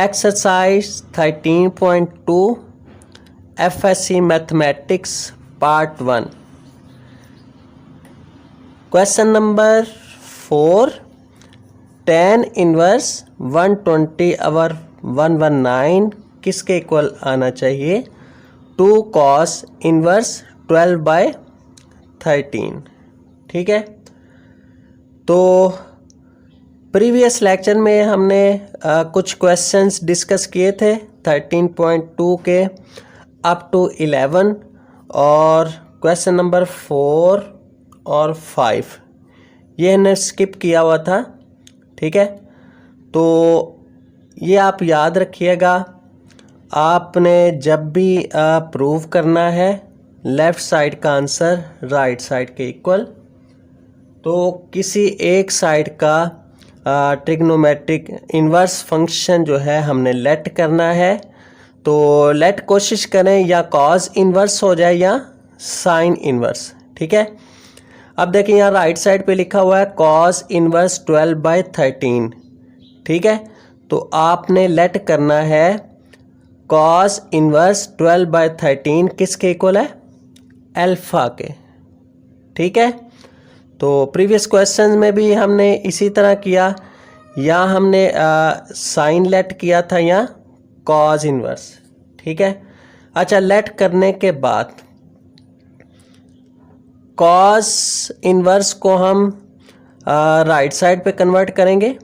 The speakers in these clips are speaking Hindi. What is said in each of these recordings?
Exercise 13.2 FSC mathematics part 1 question number 4 tan inverse 120/119 किसके इक्वल आना चाहिए 2 cos इनवर्स 12/13। ठीक है, तो प्रीवियस लेक्चर में हमने कुछ क्वेश्चंस डिस्कस किए थे 13.2 के अप टू 11 और क्वेश्चन नंबर 4 और 5 ये हमने स्किप किया हुआ था। ठीक है, तो ये आप याद रखिएगा, आपने जब भी प्रूव करना है लेफ़्ट साइड का आंसर राइट साइड के इक्वल, तो किसी एक साइड का ट्रिग्नोमेट्रिक इन्वर्स फंक्शन जो है हमने लेट करना है। तो लेट कोशिश करें या कॉज इन्वर्स हो जाए या साइन इन्वर्स। ठीक है, अब देखिए यहाँ राइट साइड पे लिखा हुआ है कॉज इन्वर्स 12/13। ठीक है, तो आपने लेट करना है कॉज इन्वर्स 12/13 किसके इक्वल है अल्फा के। ठीक है, तो प्रीवियस क्वेश्चन में भी हमने इसी तरह किया, या हमने साइन लेट किया था या कॉज इन्वर्स। ठीक है, अच्छा लेट करने के बाद कॉज इन्वर्स को हम राइट साइड पे कन्वर्ट करेंगे,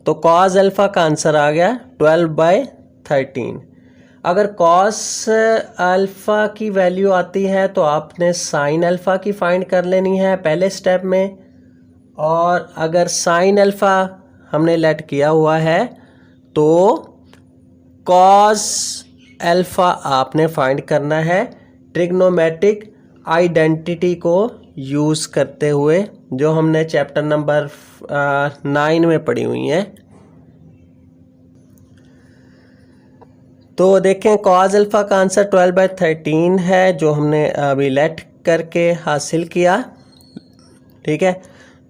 तो कॉज अल्फा का आंसर आ गया 12/13। अगर कॉस अल्फ़ा की वैल्यू आती है तो आपने साइन अल्फ़ा की फाइंड कर लेनी है पहले स्टेप में, और अगर साइन अल्फ़ा हमने लेट किया हुआ है तो कॉस अल्फ़ा आपने फाइंड करना है ट्रिग्नोमेट्रिक आइडेंटिटी को यूज़ करते हुए, जो हमने चैप्टर नंबर 9 में पढ़ी हुई हैं। तो देखें कॉज अल्फ़ा का आंसर 12/13 है जो हमने अभी लेट करके हासिल किया। ठीक है,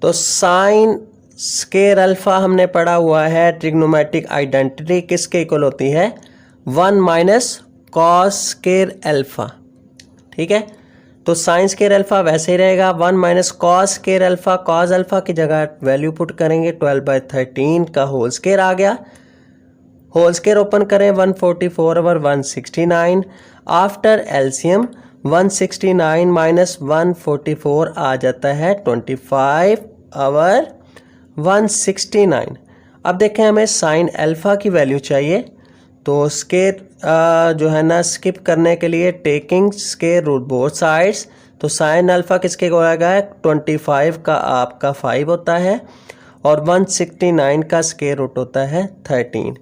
तो साइन स्केर अल्फ़ा हमने पढ़ा हुआ है ट्रिग्नोमेट्रिक आइडेंटिटी किसके इक्वल होती है 1 माइनस कॉस स्केर अल्फ़ा। ठीक है, तो साइन स्केर अल्फ़ा वैसे ही रहेगा 1 minus cos square alpha, cos alpha की जगह वैल्यू पुट करेंगे 12/13 का होल स्केर आ गया। होल स्केयर ओपन करें 144/169 आफ्टर एलसीएम 169 माइनस 144 आ जाता है 25/169। अब देखें हमें साइन अल्फ़ा की वैल्यू चाहिए, तो स्केयर जो है ना स्किप करने के लिए taking square root both sides, तो साइन अल्फ़ा किसके को आएगा 25 का आपका 5 होता है और 169 का स्केयर रूट होता है 13।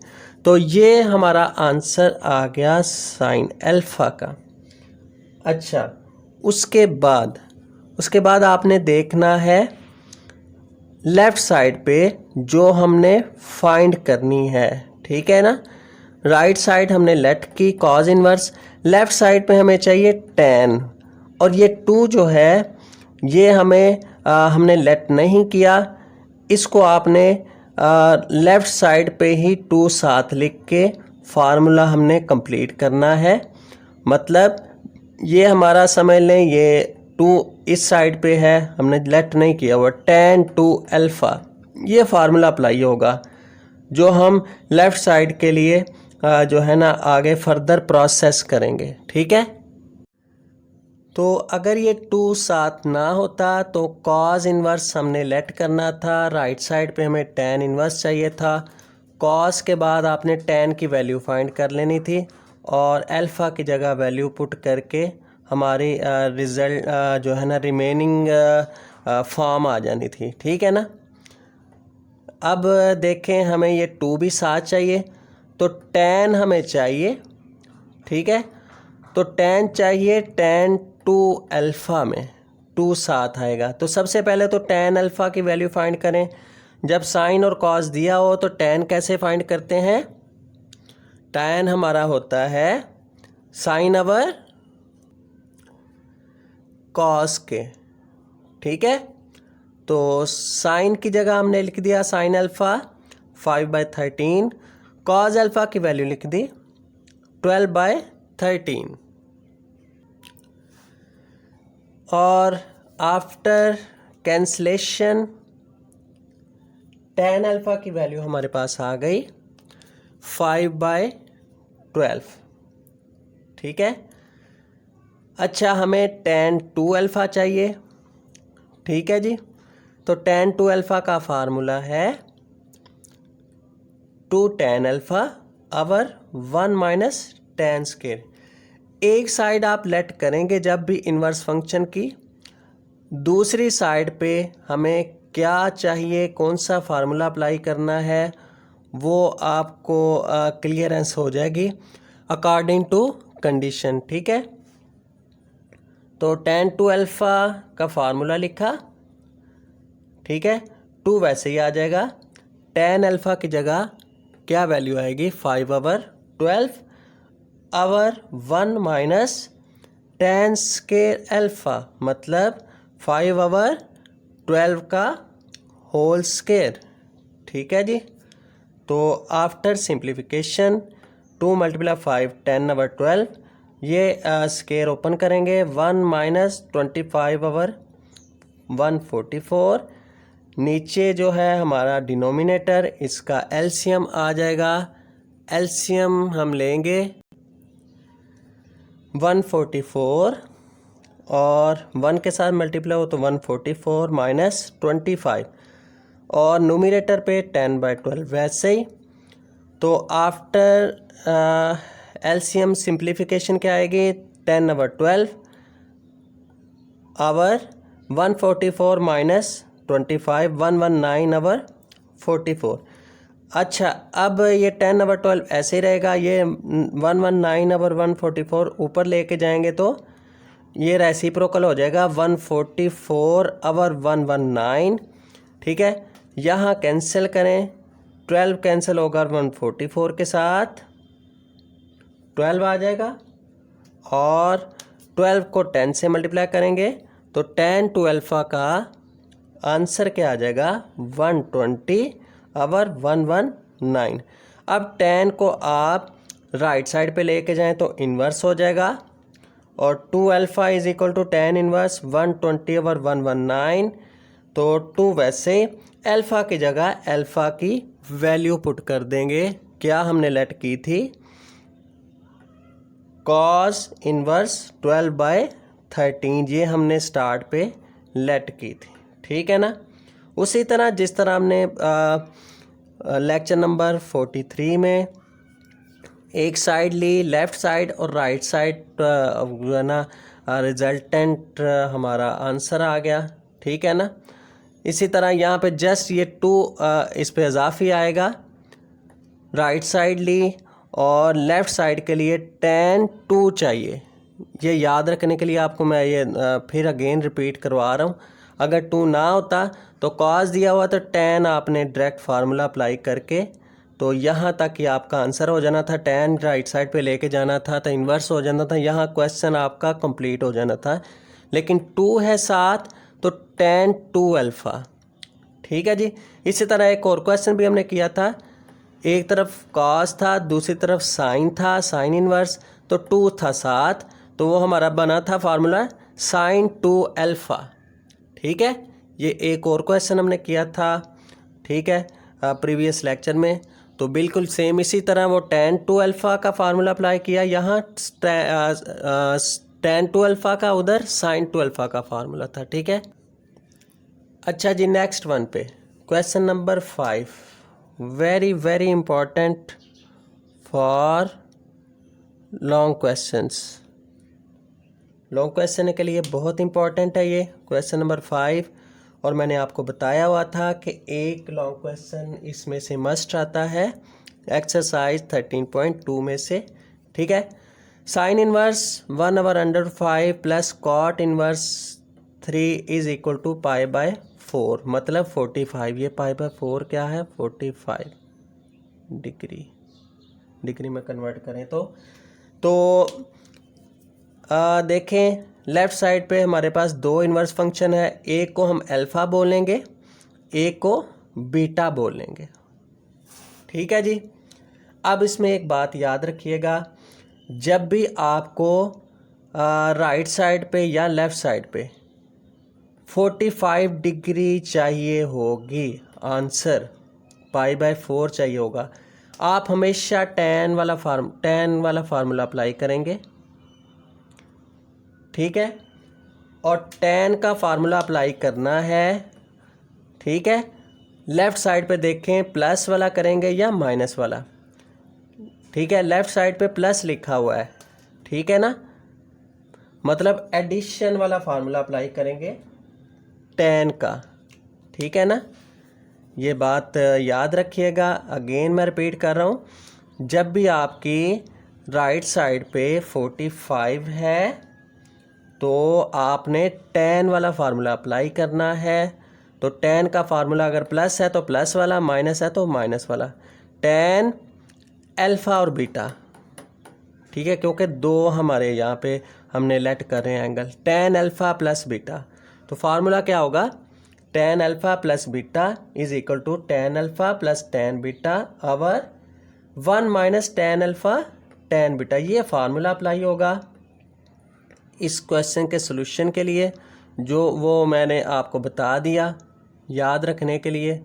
तो ये हमारा आंसर आ गया साइन अल्फ़ा का। अच्छा, उसके बाद आपने देखना है लेफ़्ट साइड पे जो हमने फाइंड करनी है। ठीक है ना, राइट साइड हमने लेट की कॉज इन्वर्स, लेफ़्ट साइड पे हमें चाहिए tan, और ये 2 जो है ये हमने लेट नहीं किया, इसको आपने लेफ़्ट साइड पे ही 2 साथ लिख के फार्मूला हमने कंप्लीट करना है। मतलब ये हमारा समझ लें ये 2 इस साइड पे है, हमने लेट नहीं किया हुआ, tan 2 अल्फ़ा ये फार्मूला अप्लाई होगा जो हम लेफ़्ट साइड के लिए जो है ना आगे फर्दर प्रोसेस करेंगे। ठीक है, तो अगर ये 2 साथ ना होता तो कॉज इन्वर्स हमने लेट करना था, राइट साइड पे हमें tan इन्वर्स चाहिए था, कॉस के बाद आपने tan की वैल्यू फाइंड कर लेनी थी और अल्फ़ा की जगह वैल्यू पुट करके हमारी रिज़ल्ट जो है ना रिमेनिंग फॉर्म आ जानी थी। ठीक है ना, अब देखें हमें ये 2 भी साथ चाहिए, तो tan हमें चाहिए। ठीक है, तो tan चाहिए, tan 2 अल्फ़ा में 2 साथ आएगा, तो सबसे पहले तो tan अल्फ़ा की वैल्यू फाइंड करें। जब साइन और कॉस दिया हो तो tan कैसे फाइंड करते हैं, tan हमारा होता है साइन अवर कॉस के। ठीक है, तो साइन की जगह हमने लिख दिया साइन अल्फ़ा 5/13, कॉज अल्फ़ा की वैल्यू लिख दी 12/13 और आफ्टर कैंसलेशन tan अल्फ़ा की वैल्यू हमारे पास आ गई 5/12। ठीक है। अच्छा, हमें tan 2 अल्फ़ा चाहिए। ठीक है जी। तो tan 2 अल्फ़ा का फार्मूला है 2 tan अल्फ़ा अवर 1 माइनस tan स्क्वायर। एक साइड आप लेट करेंगे जब भी इन्वर्स फंक्शन की, दूसरी साइड पे हमें क्या चाहिए, कौन सा फार्मूला अप्लाई करना है, वो आपको क्लियरेंस हो जाएगी अकॉर्डिंग टू कंडीशन। ठीक है। तो tan 2 अल्फ़ा का फार्मूला लिखा। ठीक है। 2 वैसे ही आ जाएगा। tan अल्फ़ा की जगह क्या वैल्यू आएगी 5/12 over 1 minus tan square alpha, मतलब 5/12 का होल स्क्वायर। ठीक है जी। तो आफ्टर सिंप्लीफिकेशन 2 × 5 10/12, ये स्क्वायर ओपन करेंगे 1 माइनस 25/144। नीचे जो है हमारा डिनोमिनेटर, इसका एलसीएम आ जाएगा। एलसीएम हम लेंगे 144 और 1 के साथ मल्टीप्लाई हो तो 144 माइनस 25 और न्यूमरेटर पे 10/12 वैसे ही। तो आफ्टर एलसीएम सिंप्लीफिकेशन क्या आएगी 10/12 आवर 144 माइनस 25 119/44। अच्छा, अब ये 10/12 ऐसे ही रहेगा। ये 119/144 ऊपर लेके जाएंगे तो ये रेसिप्रोकल हो जाएगा 144/119। ठीक है। यहाँ कैंसिल करें, 12 कैंसिल होगा 144 के साथ, 12 आ जाएगा और 12 को 10 से मल्टीप्लाई करेंगे तो tan 2 अल्फ़ा का आंसर क्या आ जाएगा 120/119। अब tan को आप राइट साइड पे लेके जाएं तो इन्वर्स हो जाएगा और 2 alpha is equal to tan inverse 120/119। तो 2 वैसे अल्फ़ा की जगह अल्फ़ा की वैल्यू पुट कर देंगे। क्या हमने लेट की थी cos इन्वर्स 12/13, ये हमने स्टार्ट पे लेट की थी। ठीक है ना। उसी तरह जिस तरह हमने लेक्चर नंबर 43 में एक साइड ली, लेफ़्ट साइड और राइट साइड जो है ना रिजल्टेंट हमारा आंसर आ गया। ठीक है ना। इसी तरह यहाँ पे जस्ट ये 2 इस पे इजाफी आएगा। राइट साइड ली और लेफ़्ट साइड के लिए tan 2 चाहिए। ये याद रखने के लिए आपको मैं ये फिर अगेन रिपीट करवा रहा हूँ। अगर 2 ना होता तो cos दिया हुआ तो tan आपने डायरेक्ट फार्मूला अप्लाई करके तो यहाँ तक ही आपका आंसर हो जाना था। tan राइट साइड पे लेके जाना था तो इन्वर्स हो जाना था, यहाँ क्वेश्चन आपका कंप्लीट हो जाना था। लेकिन 2 है साथ तो tan 2 अल्फ़ा। ठीक है जी। इसी तरह एक और क्वेश्चन भी हमने किया था, एक तरफ cos था दूसरी तरफ साइन था, साइन इन्वर्स, तो 2 था साथ, तो वो हमारा बना था फार्मूला sin 2 अल्फ़ा। ठीक है। ये एक और क्वेश्चन हमने किया था। ठीक है, प्रीवियस लेक्चर में। तो बिल्कुल सेम इसी तरह वो tan 2 अल्फ़ा का फार्मूला अप्लाई किया, यहाँ tan 2 अल्फ़ा का, उधर sin 2 अल्फ़ा का फार्मूला था। ठीक है। अच्छा जी, नेक्स्ट वन पे question number 5, very very important for long questions. Long question के लिए बहुत इंपॉर्टेंट है ये क्वेश्चन नंबर 5। और मैंने आपको बताया हुआ था कि एक लॉन्ग क्वेश्चन इसमें से मस्ट आता है एक्सरसाइज 13.2 में से। ठीक है। Sine inverse 1/√5 plus cot inverse 3 is equal to π/4, मतलब 45। ये π/4 क्या है 45 डिग्री में कन्वर्ट करें तो देखें लेफ़्ट साइड पे हमारे पास 2 इन्वर्स फंक्शन है, एक को हम अल्फ़ा बोलेंगे, एक को बीटा बोलेंगे। ठीक है जी। अब इसमें एक बात याद रखिएगा, जब भी आपको राइट साइड पे या लेफ़्ट साइड पे 45 डिग्री चाहिए होगी, आंसर π/4 चाहिए होगा, आप हमेशा tan वाला फार्मूला अप्लाई करेंगे, ठीक है। और tan का फार्मूला अप्लाई करना है, ठीक है। लेफ़्ट साइड पे देखें प्लस वाला करेंगे या माइनस वाला, ठीक है। लेफ़्ट साइड पे प्लस लिखा हुआ है, ठीक है ना, मतलब एडिशन वाला फार्मूला अप्लाई करेंगे tan का, ठीक है ना। ये बात याद रखिएगा। अगेन मैं रिपीट कर रहा हूँ, जब भी आपकी राइट साइड पे 45 है तो आपने tan वाला फार्मूला अप्लाई करना है। तो tan का फार्मूला अगर प्लस है तो प्लस वाला, माइनस है तो माइनस वाला, tan अल्फ़ा और बीटा, ठीक है, क्योंकि दो हमारे यहाँ पे हमने लेट कर रहे हैं angle, tan alpha plus beta. तो फार्मूला क्या होगा, tan alpha plus beta is equal to tan alpha plus tan beta over 1 minus tan alpha tan beta. ये फार्मूला अप्लाई होगा इस क्वेश्चन के सॉल्यूशन के लिए, जो वो मैंने आपको बता दिया याद रखने के लिए,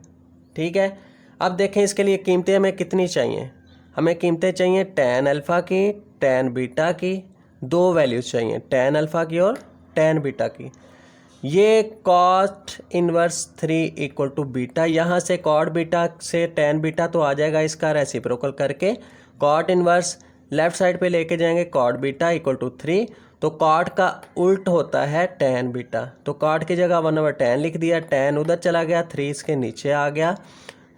ठीक है। अब देखें इसके लिए कीमतें हमें कितनी चाहिए, हमें कीमतें चाहिए tan अल्फ़ा की, tan बीटा की, दो वैल्यूज़ चाहिए, tan अल्फ़ा की और tan बीटा की। ये cot inverse 3 equal to beta, यहाँ से cot बीटा से tan बीटा तो आ जाएगा, इसका रेसिप्रोकल करके cot इनवर्स लेफ़्ट साइड पे लेके जाएंगे, cot बीटा इक्वल टू 3। तो cot का उल्ट होता है tan बीटा, तो cot की जगह 1/tan लिख दिया, tan उधर चला गया, 3 इसके नीचे आ गया।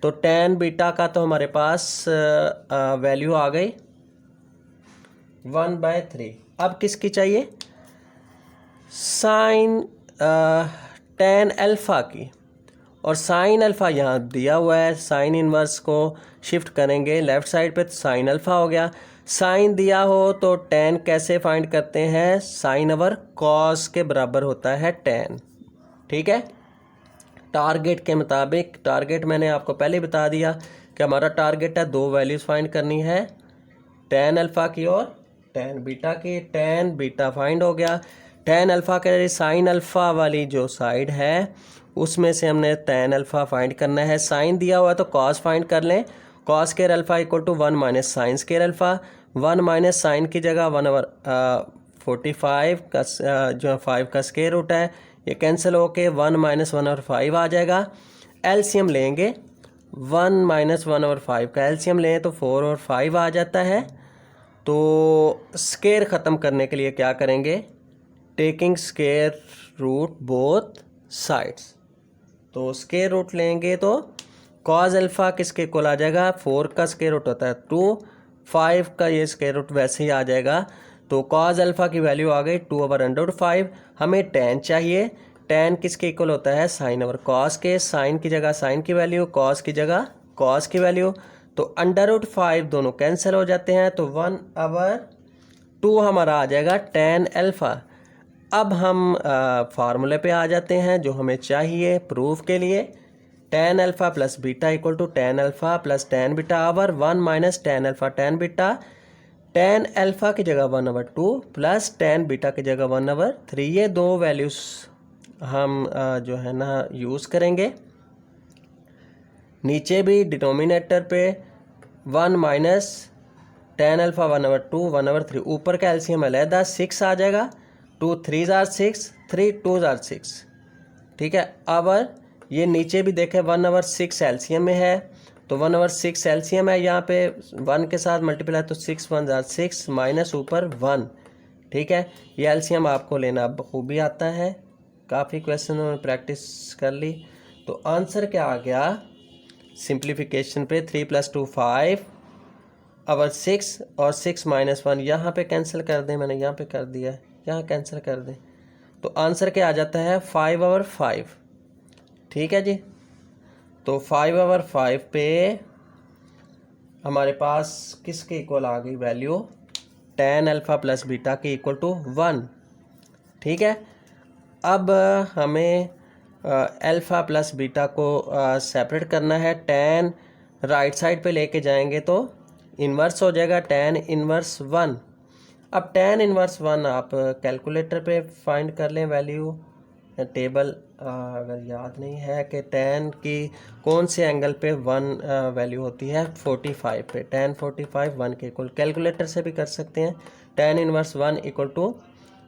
तो tan बीटा का तो हमारे पास वैल्यू आ गई 1/3। अब किसकी चाहिए, साइन tan अल्फ़ा की, और साइन अल्फ़ा यहाँ दिया हुआ है, साइन इनवर्स को शिफ्ट करेंगे लेफ़्ट साइड पे तो साइन अल्फ़ा हो गया। साइन दिया हो तो tan कैसे फाइंड करते हैं, साइन ओवर कॉस के बराबर होता है tan, ठीक है। टारगेट के मुताबिक, टारगेट मैंने आपको पहले ही बता दिया कि हमारा टारगेट है दो वैल्यूज़ फाइंड करनी है, tan अल्फ़ा की और tan बीटा की। tan बीटा फाइंड हो गया, tan अल्फ़ा के साइन अल्फ़ा वाली जो साइड है उसमें से हमने tan अल्फ़ा फाइंड करना है। साइन दिया हुआ है तो cos फाइंड कर लें, cos square alpha equal to 1 minus sine square alpha, 1 minus sine की जगह 1/45 का जो 5 का स्क्वायर रूट है, ये कैंसिल होके 1 माइनस 1/5 आ जाएगा। एलसीएम लेंगे, 1 माइनस 1/5 का एलसीएम लें तो 4/5 आ जाता है। तो स्क्वायर ख़त्म करने के लिए क्या करेंगे, taking square root both sides, तो स्क्वायर रूट लेंगे तो कॉज अल्फ़ा किसके इक्वल आ जाएगा, 4 का स्क्वायर रूट होता है 2, 5 का ये स्क्वायर रूट वैसे ही आ जाएगा। तो कॉज अल्फ़ा की वैल्यू आ गई 2/5। हमें tan चाहिए, tan किसके इक्वल होता है, साइन ओवर कॉस के, साइन की जगह साइन की वैल्यू, कॉस की जगह कॉस की वैल्यू, तो √5 दोनों कैंसिल हो जाते हैं, तो 1/2 हमारा आ जाएगा tan अल्फ़ा। अब हम फार्मूले पे आ जाते हैं जो हमें चाहिए प्रूफ के लिए, tan alpha plus beta equal to tan alpha plus tan beta over 1 minus tan alpha tan beta. tan alpha की जगह 1/2 प्लस tan बीटा की जगह 1/3, ये दो वैल्यूज़ हम जो है ना यूज़ करेंगे। नीचे भी डिनोमिनेटर पे 1 माइनस tan अल्फ़ा 1/2 1/3, ऊपर का एलसीएम अलहदा 6 आ जाएगा, 2 3 आर 6, 3 2 आर 6, ठीक है। अब ये नीचे भी देखें 1/6 एलसीएम में है, तो 1/6 एलसीएम है, यहाँ पे 1 के साथ मल्टीप्लाई तो 6 1 आर 6 माइनस ऊपर 1, ठीक है। ये एलसीएम आपको लेना बखूबी आता है, काफ़ी क्वेश्चन में प्रैक्टिस कर ली। तो आंसर क्या आ गया, सिंप्लीफिकेशन पे 3 + 2 5 ओवर 6 और 6 माइनस 1 यहाँ पे कैंसिल कर दें, मैंने यहाँ पे कर दिया है, यहाँ कैंसिल कर दें, तो आंसर क्या आ जाता है 5/5, ठीक है जी। तो 5/5 पे हमारे पास किसके इक्वल आ गई value, tan alpha plus beta के इक्वल टू 1, ठीक है। अब हमें अल्फ़ा प्लस बीटा को सेपरेट करना है, tan राइट साइड पे लेके जाएंगे तो इन्वर्स हो जाएगा tan इन्वर्स 1। अब tan इन्वर्स 1 आप कैलकुलेटर पे फाइंड कर लें वैल्यू, टेबल अगर याद नहीं है कि tan की कौन से एंगल पे 1 वैल्यू होती है, 45 पे, tan 45 1 के इक्वल, कैलकुलेटर से भी कर सकते हैं। tan inverse 1 equal to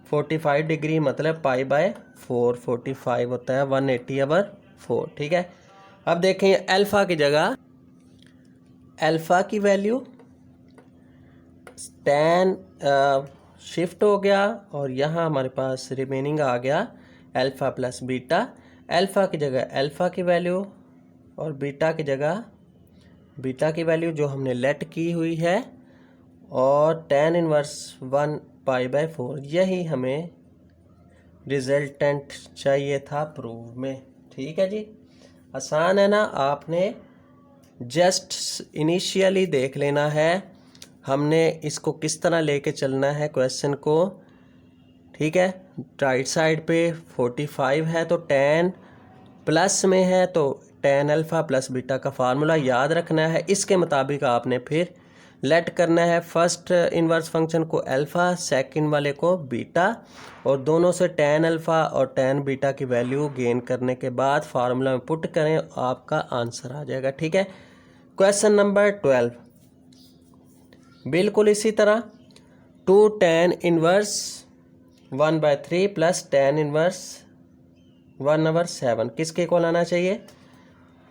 45 degree मतलब π/4, 45 होता है 180/4, ठीक है। अब देखें अल्फ़ा की जगह अल्फ़ा की वैल्यू tan शिफ्ट हो गया और यहाँ हमारे पास रिमेनिंग आ गया अल्फ़ा प्लस बीटा। अल्फ़ा की जगह अल्फ़ा की वैल्यू और बीटा की जगह बीटा की वैल्यू जो हमने लेट की हुई है, और tan इन्वर्स 1 π/4, यही हमें रिजल्टेंट चाहिए था प्रूव में। ठीक है जी, आसान है ना। आपने जस्ट इनिशियली देख लेना है हमने इसको किस तरह लेके चलना है क्वेश्चन को। ठीक है, राइट साइड पे 45 है तो tan प्लस में है तो tan अल्फ़ा प्लस बीटा का फार्मूला याद रखना है। इसके मुताबिक आपने फिर लेट करना है फर्स्ट इन्वर्स फंक्शन को अल्फ़ा, सेकंड वाले को बीटा, और दोनों से tan अल्फ़ा और tan बीटा की वैल्यू गेन करने के बाद फार्मूला में पुट करें, आपका आंसर आ जाएगा। ठीक है, क्वेश्चन नंबर 12 बिल्कुल इसी तरह 2 tan inverse 1/3 plus tan inverse 1/7 किसके इक्वल आना चाहिए,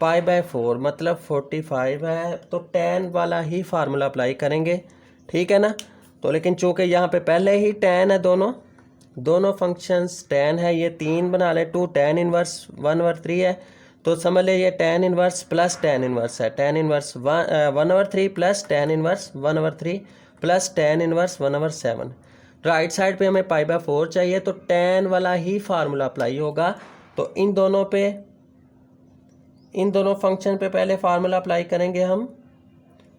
π/4 मतलब 45 है तो tan वाला ही फार्मूला अप्लाई करेंगे। ठीक है ना, तो लेकिन चूंकि यहाँ पे पहले ही tan है, दोनों फंक्शंस tan है, ये 3 बना ले, 2 tan इन्वर्स 1/3 है तो समझ ले ये tan inverse plus tan inverse है, tan inverse 1/3 plus tan inverse 1/3 plus tan inverse 1/7। Right side पे हमें π/4 चाहिए तो tan वाला ही फार्मूला अप्लाई होगा। तो इन दोनों फंक्शन पे पहले फार्मूला अप्लाई करेंगे हम।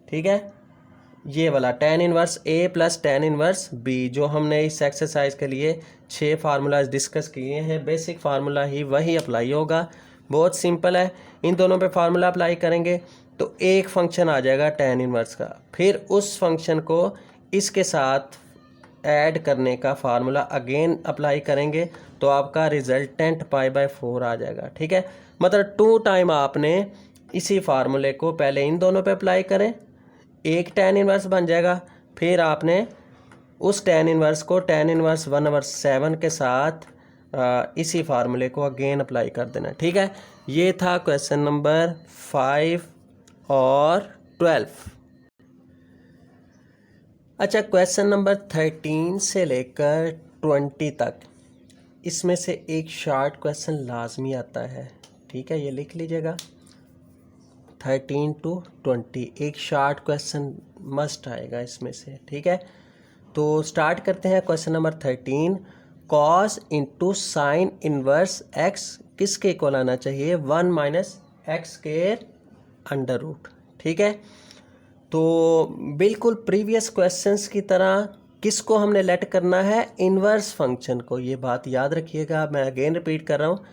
ठीक है, ये वाला tan inverse a plus tan inverse b जो हमने इस एक्सरसाइज के लिए 6 फार्मूलाज डिस्कस किए हैं, बेसिक फार्मूला ही वही अप्लाई होगा। बहुत सिंपल है, इन दोनों पे फार्मूला अप्लाई करेंगे तो एक फंक्शन आ जाएगा tan इन्वर्स का, फिर उस फंक्शन को इसके साथ ऐड करने का फार्मूला अगेन अप्लाई करेंगे तो आपका रिजल्टेंट π/4 आ जाएगा। ठीक है, मतलब 2 टाइम आपने इसी फार्मूले को पहले इन दोनों पे अप्लाई करें, एक tan इन्वर्स बन जाएगा, फिर आपने उस tan इन्वर्स को tan इन्वर्स 1/7 के साथ इसी फार्मूले को अगेन अप्लाई कर देना। ठीक है, ये था क्वेश्चन नंबर 5 और 12। अच्छा, क्वेश्चन नंबर 13 से लेकर 20 तक, इसमें से एक शार्ट क्वेश्चन लाजमी आता है। ठीक है, ये लिख लीजिएगा, 13 to 20 एक शार्ट क्वेश्चन मस्ट आएगा इसमें से। ठीक है, तो स्टार्ट करते हैं question number 13। Cos into sine inverse x किसके इक्वल आना चाहिए, 1 minus x square under root. ठीक है, तो बिल्कुल प्रीवियस क्वेश्चंस की तरह किसको हमने लेट करना है, इन्वर्स फंक्शन को। ये बात याद रखिएगा, मैं अगेन रिपीट कर रहा हूँ,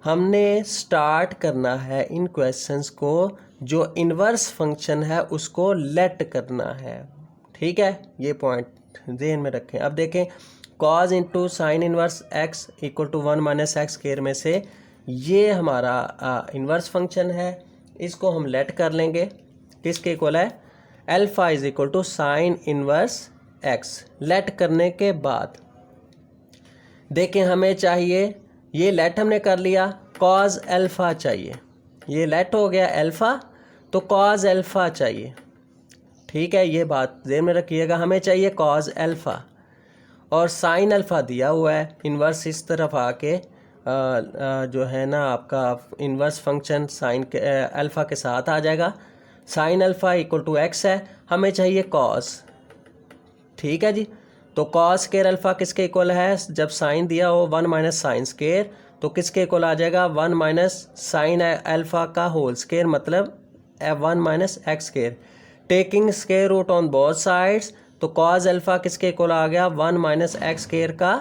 हमने स्टार्ट करना है इन क्वेश्चंस को जो इन्वर्स फंक्शन है उसको लेट करना है। ठीक है, ये पॉइंट ध्यान में रखें। अब देखें, cos into sine inverse x equal to 1 minus x square में से ये हमारा इन्वर्स फंक्शन है, इसको हम लेट कर लेंगे, किसके इक्वल है, alpha is equal to sine inverse x. Let करने के बाद देखें हमें चाहिए, ये लेट हमने कर लिया, कॉज अल्फ़ा चाहिए, ये लेट हो गया अल्फ़ा तो कॉज अल्फ़ा चाहिए। ठीक है, ये बात ध्यान में रखिएगा, हमें चाहिए कॉज अल्फ़ा और साइन अल्फ़ा दिया हुआ है, इन्वर्स इस तरफ आके जो है ना आपका इन्वर्स फंक्शन साइन के अल्फ़ा के साथ आ जाएगा। Sine alpha equal to x है, हमें चाहिए कॉस। ठीक है जी, तो कॉस स्क्वायर अल्फ़ा किसके इक्वल है, जब साइन दिया हो 1 माइनस साइन स्क्वायर तो किसके इक्वल आ जाएगा, 1 माइनस साइन अल्फ़ा का होल स्क्वायर मतलब 1 minus x square. Taking square root on both sides तो कॉज अल्फ़ा किसके इक्वल आ गया, 1 माइनस एक्स स्क्वायर का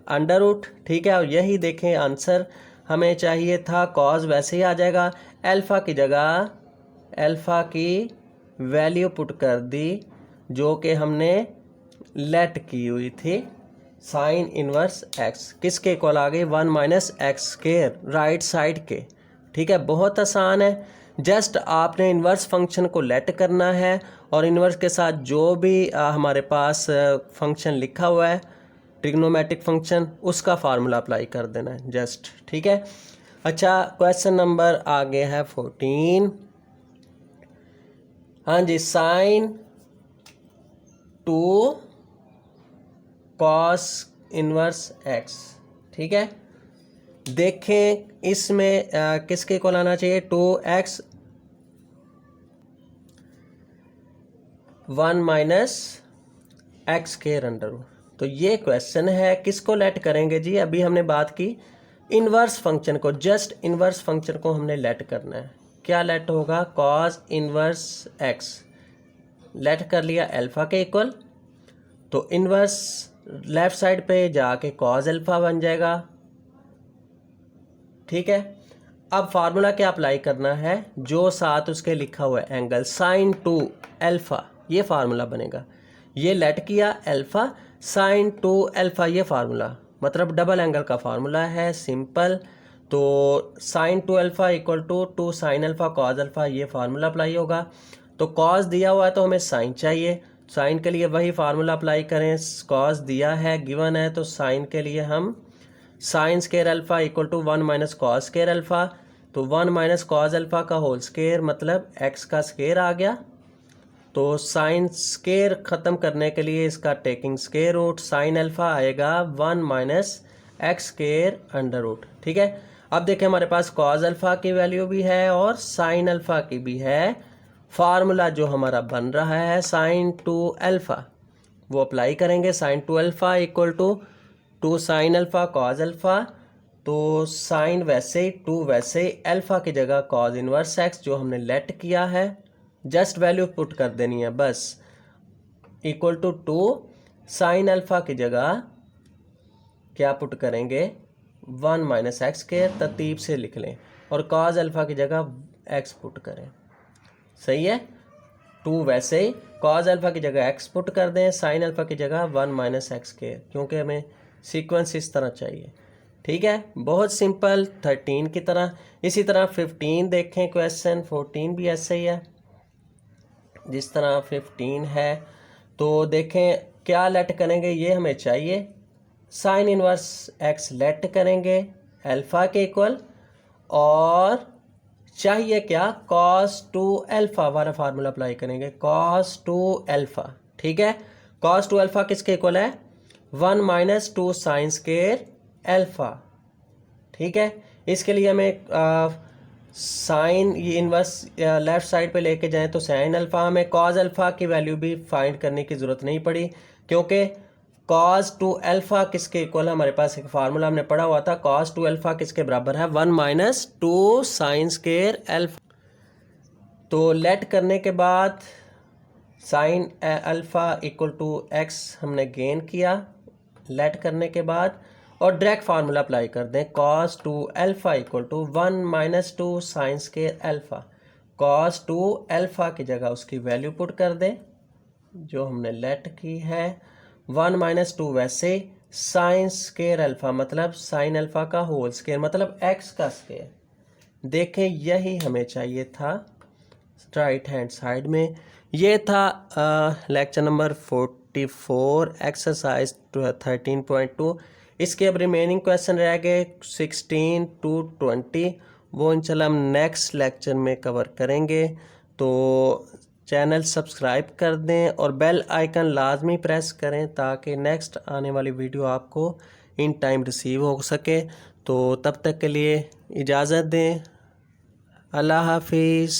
अंडर रूट। ठीक है, और यही देखें आंसर हमें चाहिए था, कॉज वैसे ही आ जाएगा, अल्फ़ा की जगह अल्फ़ा की वैल्यू पुट कर दी जो कि हमने लेट की हुई थी साइन इनवर्स एक्स किसके इक्वल आ गई 1 minus x square right side के। ठीक है, बहुत आसान है। जस्ट आपने इन्वर्स फंक्शन को लेट करना है और इन्वर्स के साथ जो भी हमारे पास फंक्शन लिखा हुआ है ट्रिग्नोमेट्रिक फंक्शन उसका फार्मूला अप्लाई कर देना है जस्ट। ठीक है, अच्छा क्वेश्चन नंबर आगे है 14। हाँ जी, साइन 2 कॉस इनवर्स एक्स। ठीक है, देखें इसमें किसके इक्वल आना चाहिए 2x 1 minus x square under root. तो ये क्वेश्चन है, किसको लेट करेंगे जी? अभी हमने बात की इनवर्स फंक्शन को, जस्ट इनवर्स फंक्शन को हमने लेट करना है। क्या लेट होगा? कॉस इनवर्स एक्स लेट कर लिया अल्फा के इक्वल, तो इनवर्स लेफ्ट साइड पे जाके कॉस अल्फा बन जाएगा। ठीक है, अब फार्मूला क्या अप्लाई करना है? जो साथ उसके लिखा हुआ है एंगल साइन 2 अल्फा, ये फार्मूला बनेगा। ये लेट किया अल्फा साइन 2 अल्फा, ये फार्मूला मतलब डबल एंगल का फार्मूला है, सिंपल। तो sine 2 alpha equal to 2 sine alpha cos alpha, ये फार्मूला अप्लाई होगा। तो कॉस दिया हुआ है तो हमें साइन चाहिए, साइन के लिए वही फार्मूला अप्लाई करें। कॉस दिया है गिवन है, तो साइन के लिए हम sine square alpha equal to 1 minus cos square alpha. तो 1 माइनस कॉस अल्फा का होल स्क्वायर मतलब एक्स का स्क्वायर आ गया। तो साइन स्क्वायर ख़त्म करने के लिए इसका taking square root, sine alpha आएगा 1 minus x square under root. ठीक है, अब देखें हमारे पास कॉस अल्फा की वैल्यू भी है और साइन अल्फा की भी है। फार्मूला जो हमारा बन रहा है साइन 2 अल्फा वो अप्लाई करेंगे। Sine 2 alpha equal to 2 sine alpha cos alpha, तो साइन वैसे ही 2 वैसे ही, अल्फा की जगह कॉस इनवर्स एक्स जो हमने लेट किया है जस्ट वैल्यू पुट कर देनी है बस, इक्वल टू 2 साइन अल्फा की जगह क्या पुट करेंगे 1 माइनस एक्स स्क्वायर, तरतीब से लिख लें, और कॉस अल्फा की जगह एक्स पुट करें। सही है, 2 वैसे ही कॉस अल्फा की जगह एक्स पुट कर दें, साइन अल्फा की जगह 1 माइनस एक्स स्क्वायर, क्योंकि हमें सीक्वेंस इस तरह चाहिए। ठीक है, बहुत सिंपल 13 की तरह। इसी तरह 15 देखें क्वेश्चन, 14 भी ऐसे ही है जिस तरह 15 है। तो देखें क्या लेट करेंगे, ये हमें चाहिए साइन इनवर्स एक्स लेट करेंगे अल्फा के इक्वल, और चाहिए क्या कॉस 2 अल्फा वाला फार्मूला अप्लाई करेंगे, कॉस 2 अल्फा। ठीक है, कॉस 2 अल्फा किसके इक्वल है 1 माइनस 2 साइन स्क्वायर अल्फा। ठीक है, इसके लिए हमें साइन ये इनवर्स लेफ्ट साइड पे लेके जाएं तो साइन अल्फा, हमें कॉस अल्फा की वैल्यू भी फाइंड करने की ज़रूरत नहीं पड़ी, क्योंकि कॉस 2 अल्फा किसके इक्वल है? हमारे पास एक फार्मूला हमने पढ़ा हुआ था, कॉस 2 अल्फा किसके बराबर है 1 माइनस 2 साइन स्क्वायर अल्फा। तो लेट करने के बाद sine alpha equal to x हमने गेन किया लेट करने के बाद, और डायरेक्ट फार्मूला अप्लाई कर दें cos 2 alpha equal to 1 minus 2 sine square alpha. Cos 2 alpha की जगह उसकी वैल्यू पुट कर दें जो हमने लेट की है, 1 माइनस 2 वैसे साइन स्क्वायर अल्फा मतलब साइन अल्फा का होल स्क्वायर मतलब एक्स का स्क्वायर। देखें यही हमें चाहिए था राइट हैंड साइड में। ये था लेक्चर नंबर 44 एक्सरसाइज 13.2। इसके अब रिमेनिंग क्वेश्चन रह गए 16 to 20, वो इंशाल्लाह हम नेक्स्ट लेक्चर में कवर करेंगे। तो चैनल सब्सक्राइब कर दें और बेल आइकन लाजमी प्रेस करें ताकि नेक्स्ट आने वाली वीडियो आपको इन टाइम रिसीव हो सके। तो तब तक के लिए इजाज़त दें, अल्लाह हाफिज़।